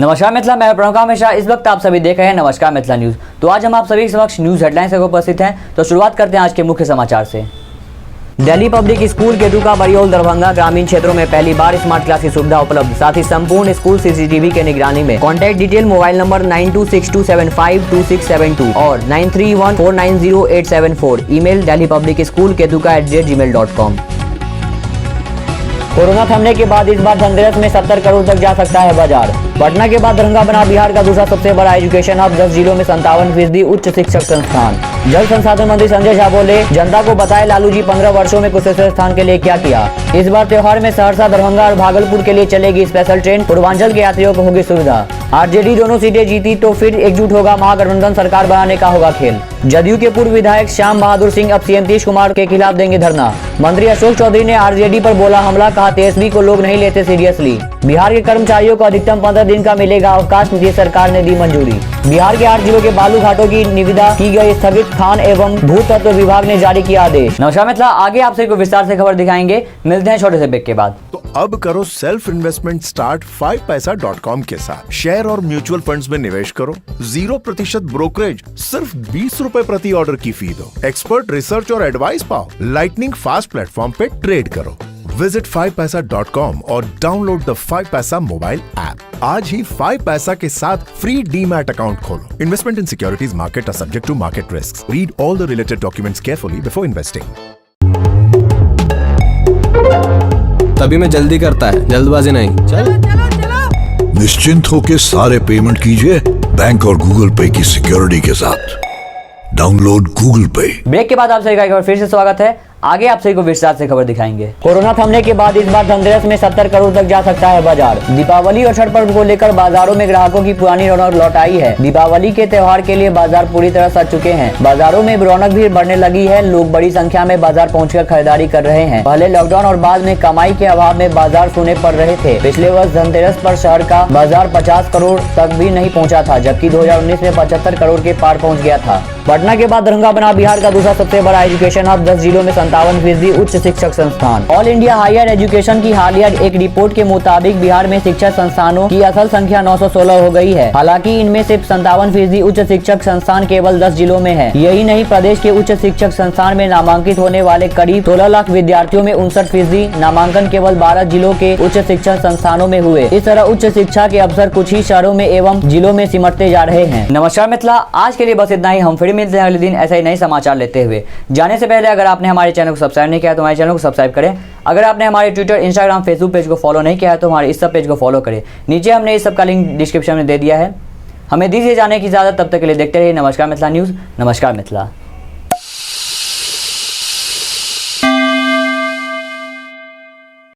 नमस्कार मिथिला, मैं प्रणव हमेशा इस वक्त आप सभी देख रहे हैं नमस्कार मिथिला न्यूज। तो आज हम आप सभी के समक्ष न्यूज हेडलाइंस से उपस्थित हैं। तो शुरुआत करते हैं आज के मुख्य समाचार से। दिल्ली पब्लिक स्कूल केतुका, बरियोल, दरभंगा ग्रामीण क्षेत्रों में पहली बार स्मार्ट क्लास की सुविधा उपलब्ध। साथ ही संपूर्ण स्कूल सीसीटीवी के निगरानी में। कॉन्टैक्ट डिटेल मोबाइल नंबर 9262752672 और 9314908874। Email delhipublicschool.ketuka@gmail.com। कोरोना थमने के बाद इस बार धनतेरस में 70 करोड़ तक जा सकता है बाजार। पटना के बाद दरभंगा बना बिहार का दूसरा सबसे बड़ा एजुकेशन हब। 10 जिलों में 57% उच्च शिक्षक संस्थान। जल संसाधन मंत्री संजय झा बोले, जनता को बताए लालू जी 15 वर्षों में कुशेश्वर स्थान के लिए क्या किया। इस बार त्योहार में सहरसा, दरभंगा और भागलपुर के लिए चलेगी स्पेशल ट्रेन। पूर्वांचल के यात्रियों को होगी सुविधा। आरजेडी दोनों सीटें जीती तो फिर एकजुट होगा महागठबंधन, सरकार बनाने का होगा खेल। जदयू के पूर्व विधायक श्याम बहादुर सिंह अब सीएम नीतीश कुमार के खिलाफ देंगे धरना। मंत्री अशोक चौधरी ने आरजेडी पर बोला हमला, कहा तेजस्वी को लोग नहीं लेते सीरियसली। बिहार के कर्मचारियों को अधिकतम 15 दिन का मिलेगा अवकाश, नीतीश सरकार ने दी मंजूरी। बिहार के 8 जिलों के बालू घाटों की निविदा की गई स्थगित, खान एवं भूतत्व विभाग ने जारी किया आदेश। नमस्कार मिथिला, आगे आपसे को विस्तार से खबर दिखाएंगे। मिलते हैं छोटे से ब्रेक के बाद। तो अब करो सेल्फ इन्वेस्टमेंट स्टार्ट 5paisa.com के साथ। शेयर और म्यूचुअल फंड्स में निवेश करो। 0% ब्रोकरेज, सिर्फ 20 रुपए प्रति ऑर्डर की फी दो। एक्सपर्ट रिसर्च और एडवाइस पाओ। लाइटनिंग फास्ट प्लेटफॉर्म पे ट्रेड करो। विजिट 5paisa.com और download the 5paisa mobile app. आज ही 5paisa के साथ फ्री डीमैट अकाउंट खोलो। Investment in securities market are subject to market risk. Read all the related documents carefully before investing. तभी मैं जल्दी करता है, जल्दबाजी नहीं। चलो। निश्चिंत होकर सारे पेमेंट कीजिए बैंक और गूगल पे की सिक्योरिटी के साथ। डाउनलोड गूगल पे। ब्रेक के बाद आप सभी का एक बार फिर से स्वागत है। आगे आप सभी को विस्तार से खबर दिखाएंगे। कोरोना थमने के बाद इस बार धनतेरस में 70 करोड़ तक जा सकता है बाजार। दीपावली और छठ पर्व को लेकर बाजारों में ग्राहकों की पुरानी रौनक लौट आई है। दीपावली के त्योहार के लिए बाजार पूरी तरह सज चुके हैं। बाजारों में रौनक भी बढ़ने लगी है। लोग बड़ी संख्या में बाजार पहुंचकर खरीदारी कर रहे हैं। पहले लॉकडाउन और बाद में कमाई के अभाव में बाजार सूने पड़ रहे थे। पिछले वर्ष धनतेरस पर शहर का बाजार 50 करोड़ तक भी नहीं पहुँचा था, जबकि 2019 में 75 करोड़ के पार पहुँच गया था। पटना के बाद दरभंगा बना बिहार का दूसरा सबसे बड़ा एजुकेशन हब। 10 जिलों में 57% उच्च शिक्षक संस्थान। ऑल इंडिया हायर एजुकेशन की हालिया एक रिपोर्ट के मुताबिक बिहार में शिक्षा संस्थानों की असल संख्या 916 हो गई है। हालांकि इनमें से 57% उच्च शिक्षक संस्थान केवल 10 जिलों में है। यही नहीं, प्रदेश के उच्च शिक्षक संस्थान में नामांकित होने वाले करीब 16 लाख विद्यार्थियों में 59% नामांकन केवल 12 जिलों के उच्च शिक्षण संस्थानों में हुए। इस तरह उच्च शिक्षा के अवसर कुछ ही शहरों में एवं जिलों में सिमटते जा रहे हैं। नमस्कार मिथिला, आज के लिए बस इतना ही। हम फिर मिलते हैं अगले दिन ऐसे ही नए समाचार लेते हुए। जाने से पहले अगर आपने हमारे चैनल को सब्सक्राइब नहीं किया तो हमारे चैनल को सब्सक्राइब करें। अगर आपने हमारे ट्विटर, इंस्टाग्राम, फेसबुक पेज को फॉलो नहीं किया है तो हमारे इस सब पेज को फॉलो करें। नीचे हमने इस सब का लिंक डिस्क्रिप्शन में दे दिया है। हमें दीजिए जाने की इजाजत, तब तक के लिए देखते रहिए नमस्कार मिथिला न्यूज़। नमस्कार मिथिला।